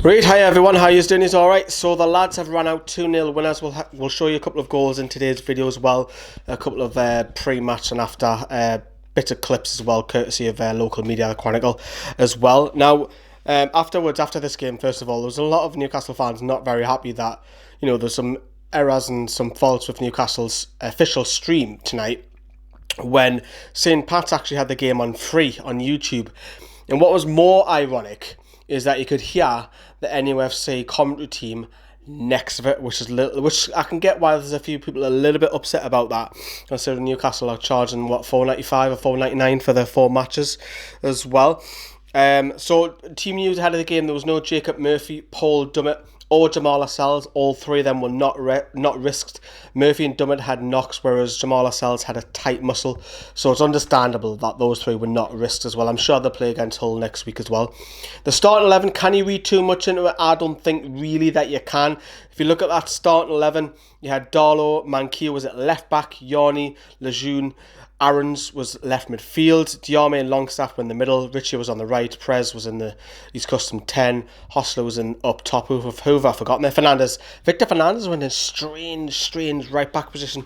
Right, hi everyone, how are you doing? Is alright. So the lads have run out 2-0 winners. We'll show you a couple of goals in today's video as well, a couple of pre-match and after bits of clips as well, courtesy of local media Chronicle as well. Now, after this game, first of all, there was a lot of Newcastle fans not very happy that, you know, there's some errors and some faults with Newcastle's official stream tonight when St. Pat's actually had the game on free on YouTube. And what was more ironic is that you could hear the NUFC commentary team next to it, which I can get why there's a few people a little bit upset about that, considering Newcastle are charging what, $4.95 or $4.99 for their 4 matches as well. So team news ahead of the game, there was no Jacob Murphy, Paul Dummett or Jamal Lascelles. All three of them were not risked. Murphy and Dummett had knocks, whereas Jamal Lascelles had a tight muscle. So it's understandable that those three were not risked as well. I'm sure they'll play against Hull next week as well. The starting 11, can you read too much into it? I don't think really that you can. If you look at that starting 11, you had Darlow, Manquillo was at left back, Yorni, Lejeune, Aarons was left midfield, Diarmé and Longstaff were in the middle, Ritchie was on the right, Prez was in the East Custom 10, Hostler was in up top, who have I forgotten there, Victor Fernandez was in a strange right back position.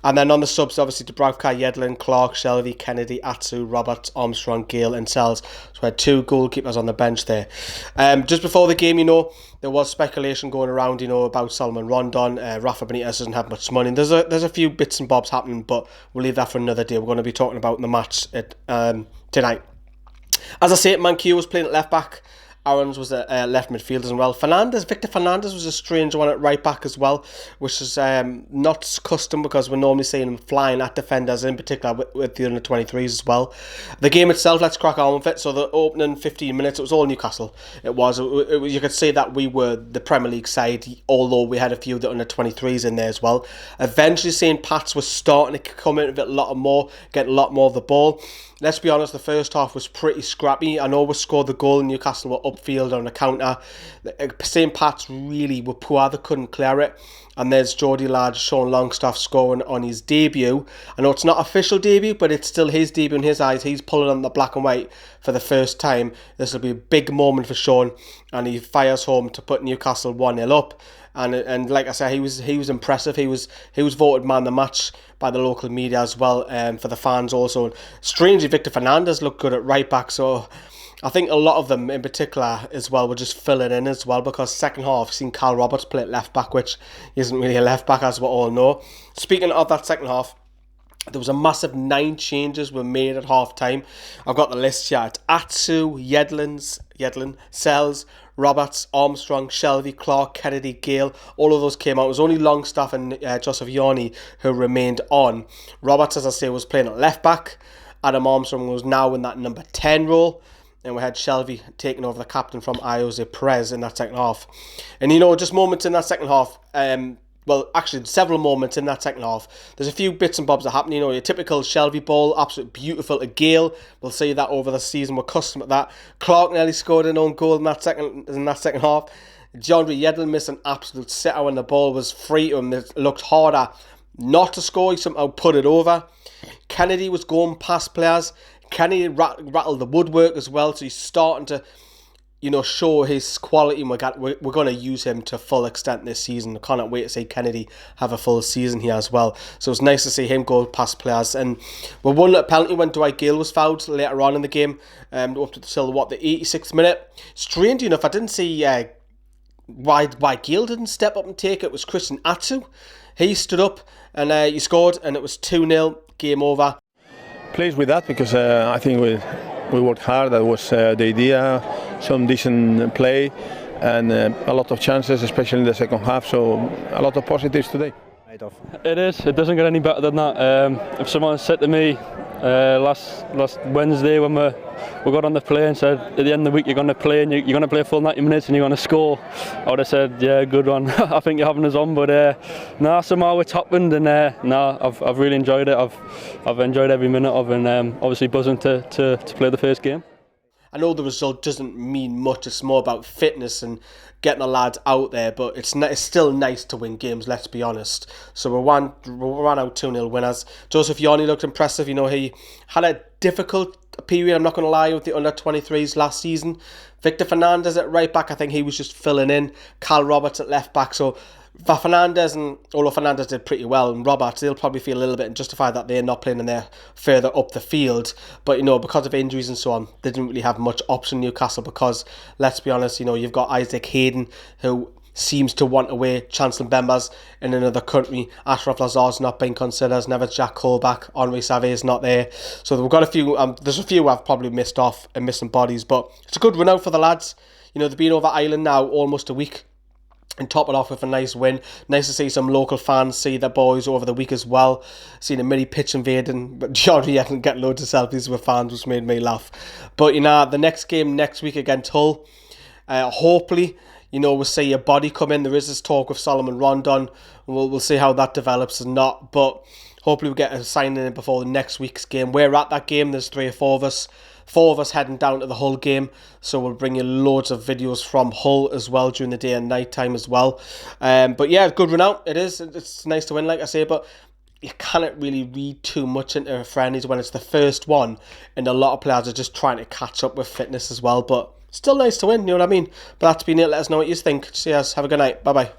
And then on the subs, obviously, Dubravka, Yedlin, Clark, Shelvey, Kennedy, Atsu, Roberts, Armstrong, Gale and Sells. So we had 2 goalkeepers on the bench there. Just before the game, you know, there was speculation going around, you know, about Salomon Rondon. Rafa Benitez doesn't have much money. There's a few bits and bobs happening, but we'll leave that for another day. We're going to be talking about the match tonight. As I say, Manquillo was playing at left back. Aarons was at left midfield as well. Victor Fernandez was a strange one at right back as well, which is not custom because we're normally seeing him flying at defenders, in particular with the under 23s as well. The game itself, let's crack on with it. So the opening 15 minutes, it was all Newcastle. It was you could say that we were the Premier League side, although we had a few of the under 23s in there as well. Eventually, St. Pat's was starting to come in with a lot more, getting a lot more of the ball. Let's be honest, the first half was pretty scrappy. I know we scored the goal and Newcastle were upfield on the counter. St. Pat's really were poor, they couldn't clear it. And there's Geordie lad Sean Longstaff scoring on his debut. I know it's not official debut, but it's still his debut in his eyes. He's pulling on the black and white for the first time. This will be a big moment for Sean, and he fires home to put Newcastle 1-0 up. And like I said, he was impressive. He was voted man of the match by the local media as well, for the fans also. And strangely, Victor Fernandez looked good at right back, so I think a lot of them in particular as well were just filling in as well, because second half I've seen Carl Roberts play at left back, which isn't really a left back as we all know. Speaking of that second half, there was a massive 9 changes were made at half time. I've got the list here. It's Atsu, Yedlin, Sells, Roberts, Armstrong, Shelvey, Clark, Kennedy, Gale. All of those came out. It was only Longstaff and Joseph Yorni who remained on. Roberts, as I say, was playing at left back. Adam Armstrong was now in that number 10 role. And we had Shelvey taking over the captain from Jose Perez in that second half. And, you know, just moments in that second half, well, actually, several moments in that second half. There's a few bits and bobs that happen. You know, your typical Shelvey ball, absolutely beautiful to Gale. We'll see that over the season. We're accustomed to that. Clark nearly scored an own goal in that second half. DeAndre Yedlin missed an absolute sitter when the ball was free to him. It looked harder not to score. He somehow put it over. Kennedy was going past players. Kennedy rattled the woodwork as well. So he's starting to, you know, show his quality, and we're going to use him to full extent this season. I cannot wait to see Kennedy have a full season here as well. So it's nice to see him go past players. And we won a penalty when Dwight Gale was fouled later on in the game, up to the 86th minute. Strange enough, I didn't see why Gale didn't step up and take it. It was Christian Atsu. He stood up and he scored, and it was 2-0, game over. Pleased with that, because I think we worked hard. That was the idea. Some decent play and a lot of chances, especially in the second half. So a lot of positives today. It is. It doesn't get any better than that. If someone said to me last Wednesday when we got on the plane and said at the end of the week you're going to play and you're going to play a full 90 minutes and you're going to score, I would have said, yeah, good one. I think you're having us on, but no, somehow it's happened, and no, I've really enjoyed it. I've enjoyed every minute of it, and obviously buzzing to play the first game. I know the result doesn't mean much. It's more about fitness and getting the lads out there. But it's still nice to win games, let's be honest. So we ran out 2-0 winners. Joseph Yorney looked impressive. You know, he had a difficult period, I'm not going to lie, with the under-23s last season. Victor Fernandez at right back, I think he was just filling in. Carl Roberts at left back. So Fernandez and Olo Fernandez did pretty well, and Roberts, they'll probably feel a little bit justified that they're not playing in there further up the field. But, you know, because of injuries and so on, they didn't really have much option, Newcastle, because, let's be honest, you know, you've got Isaac Hayden, who seems to want away. Chancellor Mbemba's in another country. Ashraf Lazar's not being considered. Never Jack Colback. Henri Savé's not there. So we've got a few. There's a few I've probably missed off and missing bodies, but it's a good run out for the lads. You know, they've been over Ireland now almost a week, and top it off with a nice win. Nice to see some local fans see their boys over the week as well. Seen a mini pitch invading, but Johnny hadn't get loads of selfies with fans, which made me laugh. But, you know, the next game next week against Hull, hopefully, you know, we'll see a body come in. There is this talk with Solomon Rondon. We'll see how that develops or not. But hopefully we'll get a signing in before the next week's game. We're at that game. There's 3 or 4 of us. 4 of us heading down to the Hull game. So we'll bring you loads of videos from Hull as well during the day and night time as well. But yeah, good run out. It is. It's nice to win, like I say. But you cannot really read too much into friendlies when it's the first one. And a lot of players are just trying to catch up with fitness as well. But still nice to win, you know what I mean? But that's been it. Let us know what you think. Cheers. Have a good night. Bye-bye.